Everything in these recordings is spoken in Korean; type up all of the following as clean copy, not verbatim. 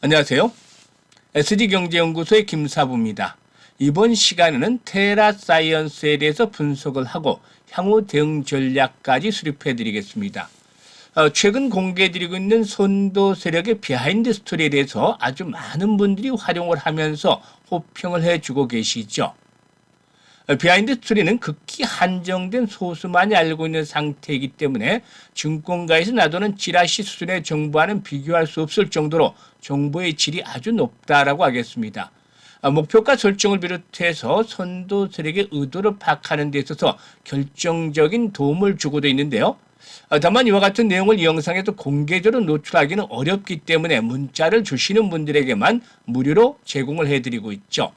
안녕하세요. SG경제연구소의 김사부입니다. 이번 시간에는 테라사이언스에 대해서 분석을 하고 향후 대응 전략까지 수립해 드리겠습니다. 최근 공개해드리고 있는 선도 세력의 비하인드 스토리에 대해서 아주 많은 분들이 활용을 하면서 호평을 해주고 계시죠. 비하인드 스토리는 극히 한정된 소수만이 알고 있는 상태이기 때문에 증권가에서 놔두는 찌라시 수준의 정보와는 비교할 수 없을 정도로 정보의 질이 아주 높다라고 하겠습니다. 목표가 설정을 비롯해서 선도 세력의 의도를 파악하는 데 있어서 결정적인 도움을 주고도 있는데요. 다만 이와 같은 내용을 이 영상에도 공개적으로 노출하기는 어렵기 때문에 문자를 주시는 분들에게만 무료로 제공을 해드리고 있죠.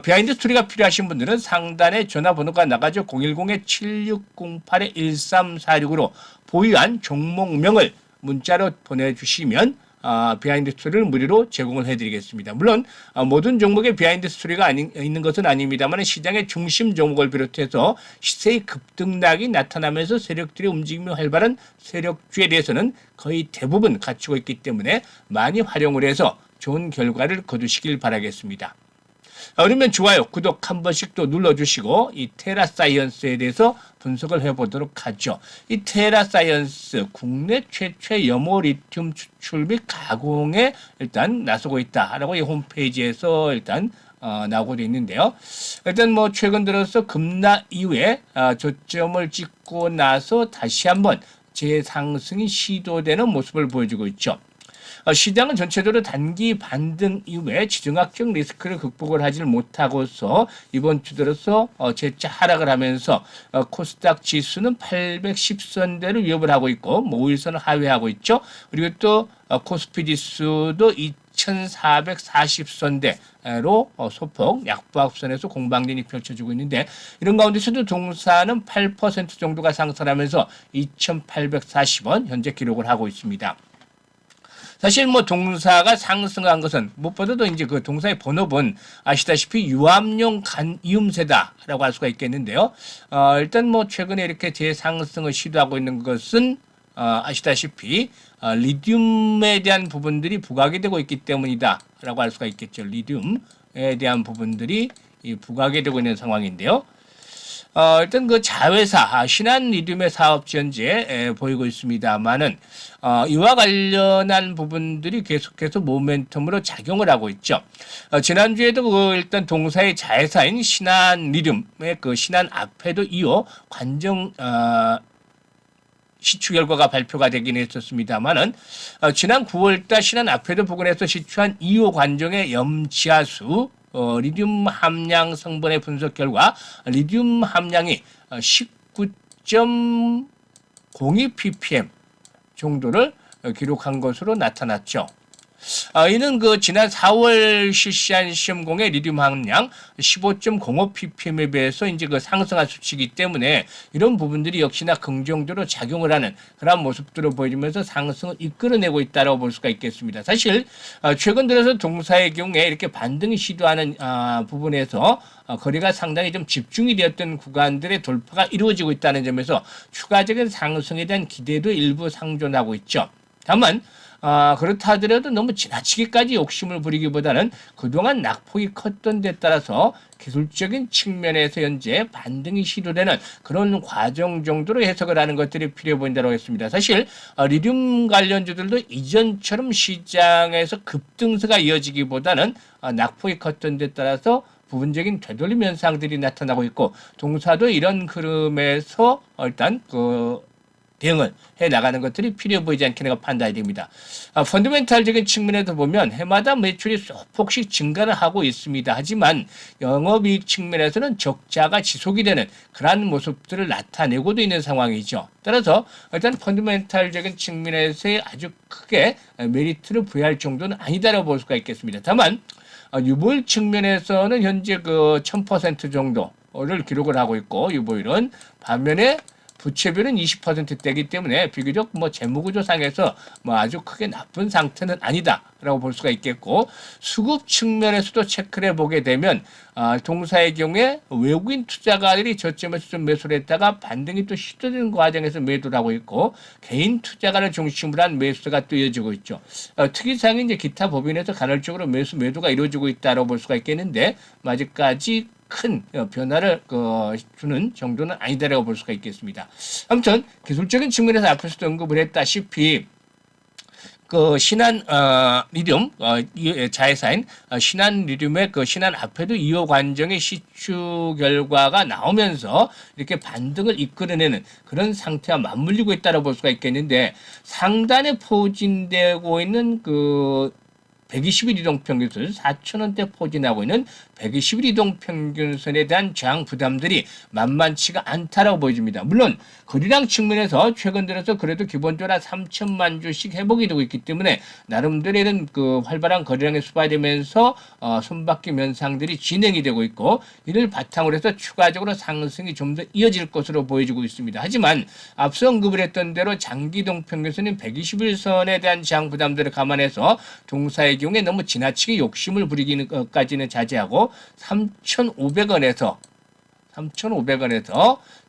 비하인드 스토리가 필요하신 분들은 상단에 전화번호가 나가죠. 010-7608-1346으로 보유한 종목명을 문자로 보내주시면 비하인드 스토리를 무료로 제공을 해드리겠습니다. 물론 모든 종목에 비하인드 스토리가 있는 것은 아닙니다만 시장의 중심 종목을 비롯해서 시세의 급등락이 나타나면서 세력들의 움직임이 활발한 세력주에 대해서는 거의 대부분 갖추고 있기 때문에 많이 활용을 해서 좋은 결과를 거두시길 바라겠습니다. 그러면 좋아요, 구독 한 번씩 또 눌러주시고 이 테라사이언스에 대해서 분석을 해보도록 하죠. 이 테라사이언스 국내 최초의 염호 리튬 추출 및 가공에 일단 나서고 있다라고 이 홈페이지에서 일단 나오고 있는데요. 일단 뭐 최근 들어서 급락 이후에 저점을 찍고 나서 다시 한번 재상승이 시도되는 모습을 보여주고 있죠. 시장은 전체적으로 단기 반등 이후에 지정학적 리스크를 극복을 하지 못하고서 이번 주 들어서 재차 하락을 하면서 코스닥 지수는 810선대를 위협을 하고 있고 5일선을 하회하고 있죠. 그리고 또 코스피 지수도 2440선대로 소폭 약보합선에서 공방전이 펼쳐지고 있는데 이런 가운데서도 동사는 8% 정도가 상승하면서 2840원 현재 기록을 하고 있습니다. 사실 뭐 동사가 상승한 것은 무엇보다도 이제 그 동사의 본업은 아시다시피 유압용 이음새다라고 할 수가 있겠는데요. 일단 뭐 최근에 이렇게 재상승을 시도하고 있는 것은 아시다시피 리튬에 대한 부분들이 부각이 되고 있기 때문이다라고 할 수가 있겠죠. 리튬에 대한 부분들이 부각이 되고 있는 상황인데요. 일단 그 자회사 신한 리튬의 사업지 현재 보이고 있습니다만은 이와 관련한 부분들이 계속해서 모멘텀으로 작용을 하고 있죠. 지난주에도 그 일단 동사의 자회사인 신한 리튬의 그 신한 앞에도 이어 관정 시추 결과가 발표가 되긴 했었습니다만은 지난 9월달 신한 앞에도 부근에서 시추한 2호 관정의 염지하수 리튬 함량 성분의 분석 결과 리튬 함량이 19.02 ppm 정도를 기록한 것으로 나타났죠. 이는 그 지난 4월 실시한 시험공의 리튬 함량 15.05 ppm에 비해서 이제 그 상승한 수치이기 때문에 이런 부분들이 역시나 긍정적으로 작용을 하는 그런 모습들을 보여주면서 상승을 이끌어내고 있다고 볼 수가 있겠습니다. 사실 최근 들어서 동사의 경우에 이렇게 반등이 시도하는 부분에서 거래가 상당히 좀 집중이 되었던 구간들의 돌파가 이루어지고 있다는 점에서 추가적인 상승에 대한 기대도 일부 상존하고 있죠. 다만 그렇다 하더라도 너무 지나치게까지 욕심을 부리기보다는 그동안 낙폭이 컸던 데 따라서 기술적인 측면에서 현재 반등이 시도되는 그런 과정 정도로 해석을 하는 것들이 필요해 보인다고 했습니다. 사실 리튬 관련주들도 이전처럼 시장에서 급등세가 이어지기보다는 낙폭이 컸던 데 따라서 부분적인 되돌림 현상들이 나타나고 있고 동사도 이런 흐름에서 일단 대응을 해 나가는 것들이 필요해 보이지 않게 판단이 됩니다. 펀더멘탈적인 측면에서 보면 해마다 매출이 소폭씩 증가를 하고 있습니다. 하지만 영업이익 측면에서는 적자가 지속이 되는 그러한 모습들을 나타내고도 있는 상황이죠. 따라서 일단 펀더멘탈적인 측면에서의 아주 크게 메리트를 부여할 정도는 아니다라고 볼 수가 있겠습니다. 다만 유보율 측면에서는 현재 1000% 정도를 기록을 하고 있고 유보율은 반면에 부채비율은 20%대이기 때문에 비교적 뭐 재무구조상에서 뭐 아주 크게 나쁜 상태는 아니다라고 볼 수가 있겠고, 수급 측면에서도 체크를 해보게 되면 동사의 경우에 외국인 투자가들이 저점에서 좀 매수를 했다가 반등이 또 시도되는 과정에서 매도를 하고 있고, 개인 투자가를 중심으로 한 매수가 또 이어지고 있죠. 특이사항이 이제 기타 법인에서 간헐적으로 매도가 이루어지고 있다고 볼 수가 있겠는데, 아직까지 큰 변화를 주는 정도는 아니다라고 볼 수가 있겠습니다. 아무튼 기술적인 측면에서 앞에서도 언급을 했다시피 신한 리튬 자회사인 신한 리튬의 신한 앞에도 이호 관정의 시추 결과가 나오면서 이렇게 반등을 이끌어내는 그런 상태와 맞물리고 있다고 볼 수가 있겠는데, 상단에 포진되고 있는 120일 이동평균선 4,000원대 포진하고 있는 120일 이동평균선에 대한 저항 부담들이 만만치가 않다라고 보여집니다. 물론 거래량 측면에서 최근 들어서 그래도 기본적으로 3천만 주씩 회복이 되고 있기 때문에 나름대로 이런 활발한 거래량이 수반되면서 손바퀴 면상들이 진행이 되고 있고, 이를 바탕으로 해서 추가적으로 상승이 좀 더 이어질 것으로 보여지고 있습니다. 하지만 앞서 언급을 했던 대로 장기 이동평균선인 120일선에 대한 저항 부담들을 감안해서 동사의 경우에 너무 지나치게 욕심을 부리기는 것까지는 자제하고 3,500원에서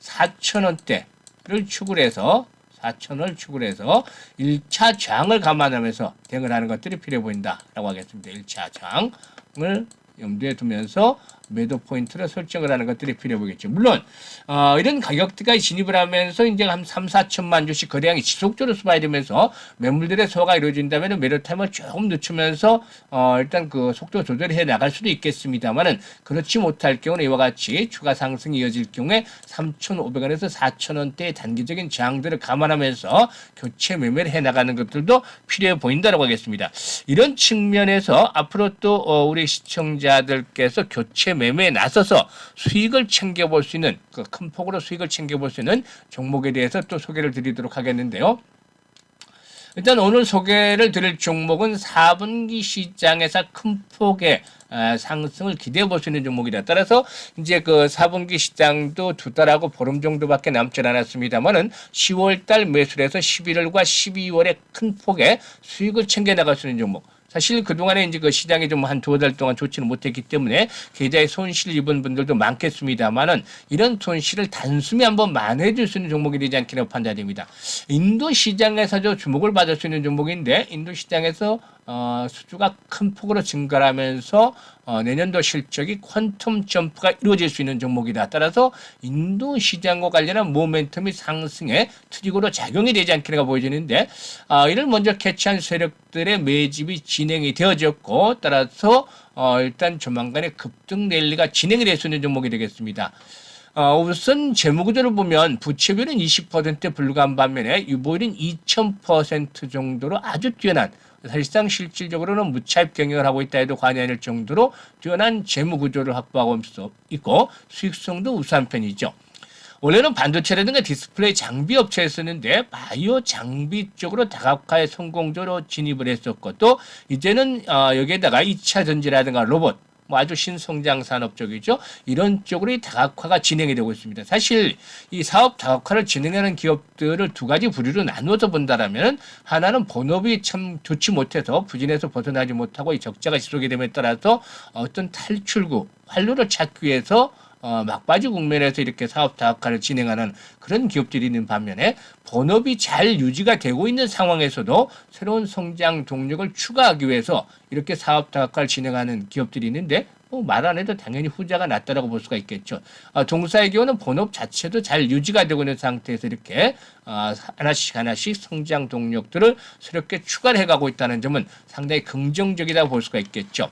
4,000원대를 축을 해서 4,000원을 축을 해서 1차 저항을 감안하면서 대응을 하는 것들이 필요해 보인다라고 하겠습니다. 1차 저항을 염두에 두면서 매도 포인트를 설정을 하는 것들이 필요해 보겠죠. 물론 이런 가격대까지 진입을 하면서 이제 한 3, 4천만 주씩 거래량이 지속적으로 수반되면서 매물들의 소화가 이루어진다면 매도 타임을 조금 늦추면서 일단 속도 조절해 나갈 수도 있겠습니다만은, 그렇지 못할 경우는 이와 같이 추가 상승이 이어질 경우에 3,500원에서 4,000원대의 단기적인 저항들을 감안하면서 교체 매매를 해 나가는 것들도 필요해 보인다고 하겠습니다. 이런 측면에서 앞으로 또 우리 시청자들께서 교체 매매에 나서서 수익을 챙겨볼 수 있는, 큰 폭으로 수익을 챙겨볼 수 있는 종목에 대해서 또 소개를 드리도록 하겠는데요. 일단 오늘 소개를 드릴 종목은 4분기 시장에서 큰 폭의 상승을 기대해 볼 수 있는 종목이다. 따라서 이제 4분기 시장도 2달하고 보름 정도밖에 남지 않았습니다만은 10월달 매수를 해서 11월과 12월에 큰 폭의 수익을 챙겨 나갈 수 있는 종목. 사실 그동안에 이제 시장이 좀 한 2달 동안 좋지는 못했기 때문에 계좌에 손실을 입은 분들도 많겠습니다만은, 이런 손실을 단숨에 한번 만회해 줄 수 있는 종목이 되지 않기라고 판단됩니다. 인도 시장에서도 주목을 받을 수 있는 종목인데, 인도 시장에서 수주가 큰 폭으로 증가하면서 내년도 실적이 퀀텀 점프가 이루어질 수 있는 종목이다. 따라서 인도 시장과 관련한 모멘텀이 상승의 트리거로 작용이 되지 않기가 보여지는데, 이를 먼저 캐치한 세력들의 매집이 진행이 되어졌고, 따라서 일단 조만간에 급등 랠리가 진행이 될 수 있는 종목이 되겠습니다. 우선 재무구조를 보면 부채비율은 20%에 불과한 반면에 유보율은 2000% 정도로 아주 뛰어난, 사실상 실질적으로는 무차입 경영을 하고 있다 해도 과언이 아닐 정도로 뛰어난 재무구조를 확보하고 있고, 수익성도 우수한 편이죠. 원래는 반도체라든가 디스플레이 장비 업체에 쓰는데 바이오 장비 쪽으로 다각화에 성공적으로 진입을 했었고, 또 이제는 여기에다가 2차 전지라든가 로봇, 아주 신성장 산업 쪽이죠. 이런 쪽으로 다각화가 진행이 되고 있습니다. 사실 이 사업 다각화를 진행하는 기업들을 두 가지 부류로 나누어서 본다라면, 하나는 본업이 참 좋지 못해서 부진에서 벗어나지 못하고 이 적자가 지속이 됨에 따라서 어떤 탈출구, 활로를 찾기 위해서 막바지 국면에서 이렇게 사업 다각화를 진행하는 그런 기업들이 있는 반면에, 본업이 잘 유지가 되고 있는 상황에서도 새로운 성장 동력을 추가하기 위해서 이렇게 사업 다각화를 진행하는 기업들이 있는데, 말 안 해도 당연히 후자가 낫다라고 볼 수가 있겠죠. 동사의 경우는 본업 자체도 잘 유지가 되고 있는 상태에서 이렇게 하나씩 성장 동력들을 새롭게 추가를 해가고 있다는 점은 상당히 긍정적이라고 볼 수가 있겠죠.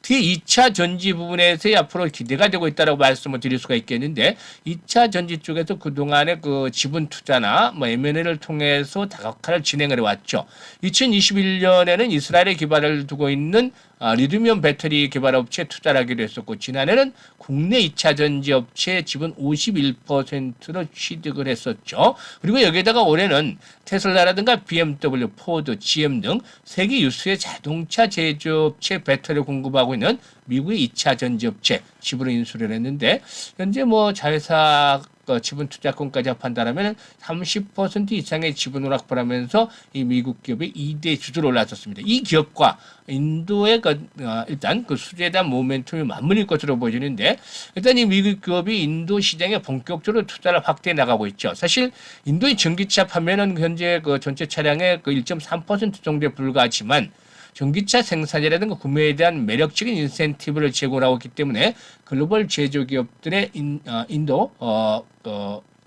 특히 2차 전지 부분에서 앞으로 기대가 되고 있다고 말씀을 드릴 수가 있겠는데, 2차 전지 쪽에서 그동안의 지분 투자나 M&A를 통해서 다각화를 진행을 해왔죠. 2021년에는 이스라엘에 기반을 두고 있는 리튬이온 배터리 개발 업체에 투자를 하기로 했었고, 지난해는 국내 2차 전지 업체 지분 51%로 취득을 했었죠. 그리고 여기에다가 올해는 테슬라라든가 BMW, 포드, GM 등 세계 유수의 자동차 제조업체 배터리를 공급하고 있는 미국의 2차 전지 업체 지분을 인수를 했는데, 현재 자회사 지분 투자권까지 합한다면 30% 이상의 지분을 확보하면서 이 미국 기업의 2대 주주로 올라섰습니다. 이 기업과 인도의 일단 그 수주에 대한 모멘텀이 맞물릴 것으로 보여지는데, 일단 이 미국 기업이 인도 시장에 본격적으로 투자를 확대해 나가고 있죠. 사실 인도의 전기차 판매는 현재 그 전체 차량의 그 1.3% 정도에 불과하지만 전기차 생산이라든가 구매에 대한 매력적인 인센티브를 제공하고 있기 때문에 글로벌 제조기업들의 인도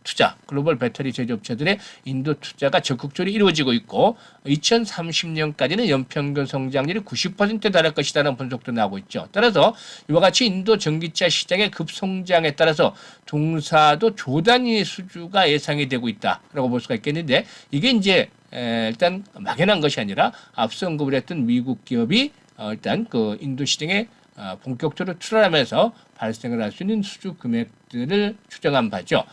투자, 글로벌 배터리 제조업체들의 인도 투자가 적극적으로 이루어지고 있고 2030년까지는 연평균 성장률이 90%에 달할 것이라는 분석도 나오고 있죠. 따라서 이와 같이 인도 전기차 시장의 급성장에 따라서 동사도 조 단위 수주가 예상이 되고 있다라고 볼 수가 있겠는데, 이게 이제 일단 막연한 것이 아니라 앞서 언급을 했던 미국 기업이 일단 그 인도 시장에 본격적으로 출하하면서 발생을 할 수 있는 수주 금액들을 추정한 바죠.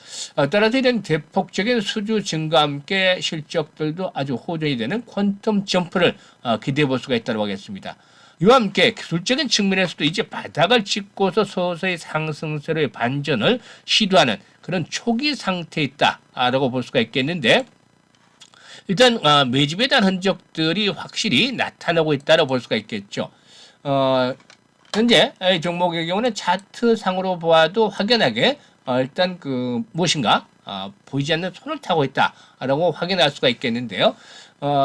따라서 이런 대폭적인 수주 증가와 함께 실적들도 아주 호전이 되는 퀀텀 점프를 기대해 볼 수가 있다고 하겠습니다. 이와 함께 기술적인 측면에서도 이제 바닥을 찍고서 서서히 상승세로의 반전을 시도하는 그런 초기 상태에 있다라고 볼 수가 있겠는데, 일단 매집에 대한 흔적들이 확실히 나타나고 있다고 볼 수가 있겠죠. 현재 이 종목의 경우는 차트상으로 보아도 확연하게 일단 그 무엇인가 보이지 않는 손을 타고 있다라고 확인할 수가 있겠는데요.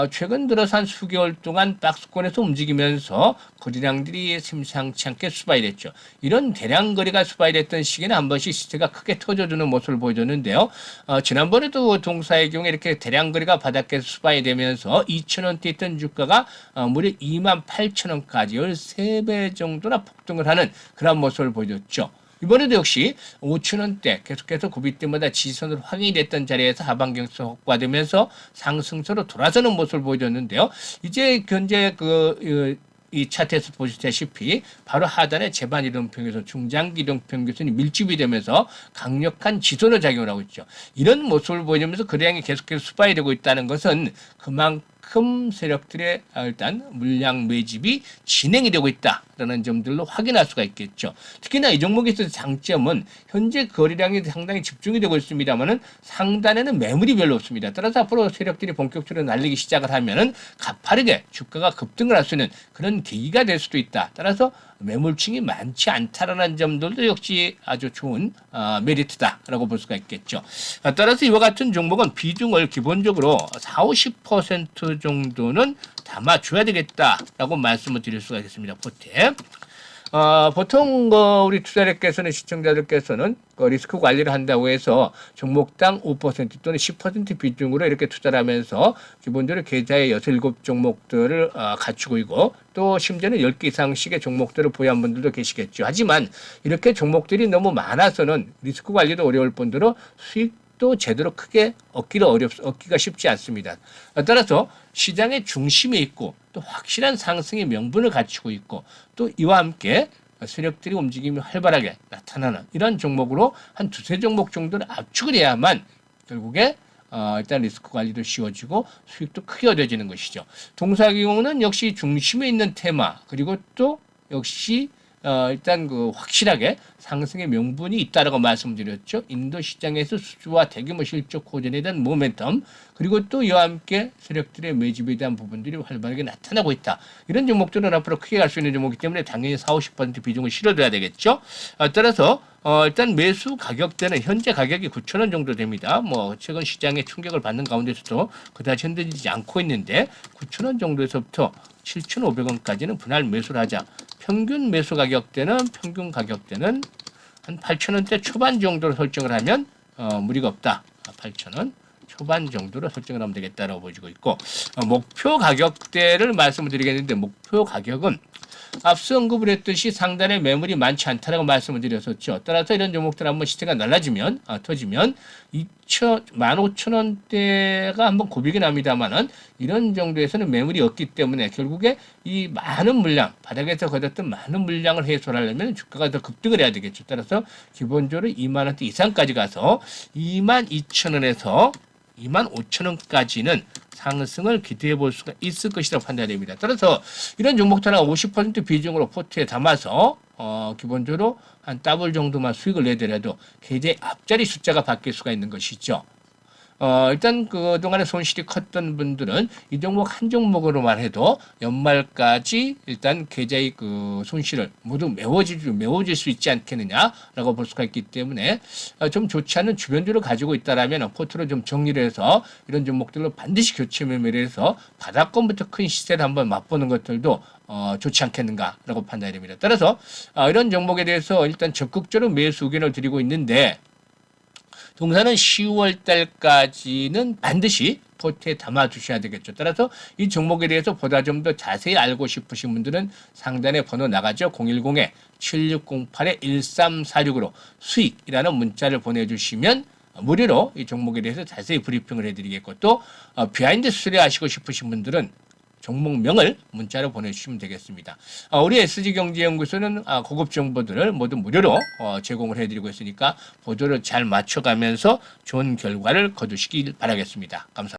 최근 들어서 한 수개월 동안 박스권에서 움직이면서 거래량들이 심상치 않게 수발됐죠. 이런 대량 거래가 수발됐던 시기는 한 번씩 시세가 크게 터져주는 모습을 보여줬는데요. 지난번에도 동사의 경우에 이렇게 대량 거래가 바닥에서 수발이 되면서 2,000원대 있던 주가가 무려 28,000원까지 13배 정도나 폭등을 하는 그런 모습을 보여줬죠. 이번에도 역시 5,000원대 계속해서 고비 때마다 지지선으로 확인이 됐던 자리에서 하반경선 확보되면서 상승세로 돌아서는 모습을 보여줬는데요. 이제 현재 이 차트에서 보시다시피 바로 하단에 제반 이동평균선, 중장기 이동평균선이 밀집이 되면서 강력한 지선으로 작용을 하고 있죠. 이런 모습을 보여주면서 거래량이 계속해서 수발이 되고 있다는 것은 그만큼 세력들의 일단 물량 매집이 진행이 되고 있다라는 점들로 확인할 수가 있겠죠. 특히나 이 종목에 있어서 장점은 현재 거래량이 상당히 집중이 되고 있습니다만은 상단에는 매물이 별로 없습니다. 따라서 앞으로 세력들이 본격적으로 날리기 시작을 하면은 가파르게 주가가 급등을 할 수 있는 그런 계기가 될 수도 있다. 따라서 매물층이 많지 않다라는 점들도 역시 아주 좋은 메리트다라고 볼 수가 있겠죠. 따라서 이와 같은 종목은 비중을 기본적으로 40~50% 정도는 담아줘야 되겠다라고 말씀을 드릴 수가 있겠습니다. 포트에. 보통 우리 투자자들께서는 시청자들께서는 리스크 관리를 한다고 해서 종목당 5% 또는 10% 비중으로 이렇게 투자를 하면서 기본적으로 계좌에 6, 7종목들을 갖추고 있고 또 심지어는 10개 이상씩의 종목들을 보유한 분들도 계시겠죠. 하지만 이렇게 종목들이 너무 많아서는 리스크 관리도 어려울 뿐더러 수익도 제대로 크게 얻기가 쉽지 않습니다. 따라서 시장의 중심에 있고 또 확실한 상승의 명분을 갖추고 있고 또 이와 함께 세력들이 움직임이 활발하게 나타나는 이런 종목으로 한 두세 종목 정도를 압축을 해야만 결국에 일단 리스크 관리도 쉬워지고 수익도 크게 얻어지는 것이죠. 동사의 경우는 역시 중심에 있는 테마 그리고 또 역시 일단 확실하게 상승의 명분이 있다라고 말씀드렸죠. 인도 시장에서 수주와 대규모 실적 호전에 대한 모멘텀 그리고 또 이와 함께 세력들의 매집에 대한 부분들이 활발하게 나타나고 있다. 이런 종목들은 앞으로 크게 갈 수 있는 종목이기 때문에 당연히 40~50% 비중을 실어둬야 되겠죠. 따라서 일단 매수 가격대는 현재 가격이 9,000원 정도 됩니다. 최근 시장에 충격을 받는 가운데서도 그다지 흔들리지 않고 있는데 9,000원 정도에서부터 7,500원까지는 분할 매수를 하자. 평균 매수 가격대는 한 8,000원대 초반 정도로 설정을 하면 무리가 없다. 8,000원 초반 정도로 설정을 하면 되겠다라고 보여지고 있고 목표 가격대를 말씀을 드리겠는데 목표 가격은 앞서 언급을 했듯이 상단에 매물이 많지 않다라고 말씀을 드렸었죠. 따라서 이런 종목들 한번 시세가 날라지면 터지면 15,000원대가 한번 고비가 납니다만은 이런 정도에서는 매물이 없기 때문에 결국에 이 많은 물량 바닥에서 거뒀던 많은 물량을 해소하려면 주가가 더 급등을 해야 되겠죠. 따라서 기본적으로 20,000원대 이상까지 가서 22,000원에서 25,000원까지는 상승을 기대해 볼 수가 있을 것이라고 판단됩니다. 따라서 이런 종목들은 50% 비중으로 포트에 담아서 기본적으로 한 더블 정도만 수익을 내더라도 계좌의 앞자리 숫자가 바뀔 수가 있는 것이죠. 일단 그동안에 손실이 컸던 분들은 이 종목 한 종목으로만 해도 연말까지 일단 계좌의 그 손실을 모두 메워질 수 있지 않겠느냐라고 볼 수가 있기 때문에 좀 좋지 않은 주변주를 가지고 있다라면 포트를 좀 정리를 해서 이런 종목들로 반드시 교체 매매를 해서 바닥권부터 큰 시세를 한번 맛보는 것들도 좋지 않겠는가라고 판단이 됩니다. 따라서 이런 종목에 대해서 일단 적극적으로 매수 의견을 드리고 있는데 동사는 10월 달까지는 반드시 포트에 담아 두셔야 되겠죠. 따라서 이 종목에 대해서 보다 좀 더 자세히 알고 싶으신 분들은 상단에 번호 나가죠. 010-7608-1346으로 수익이라는 문자를 보내주시면 무료로 이 종목에 대해서 자세히 브리핑을 해드리겠고 또 비하인드 스토리 아시고 싶으신 분들은 종목명을 문자로 보내주시면 되겠습니다. 우리 SG경제연구소는 고급 정보들을 모두 무료로 제공을 해드리고 있으니까 보도를 잘 맞춰가면서 좋은 결과를 거두시길 바라겠습니다. 감사합니다.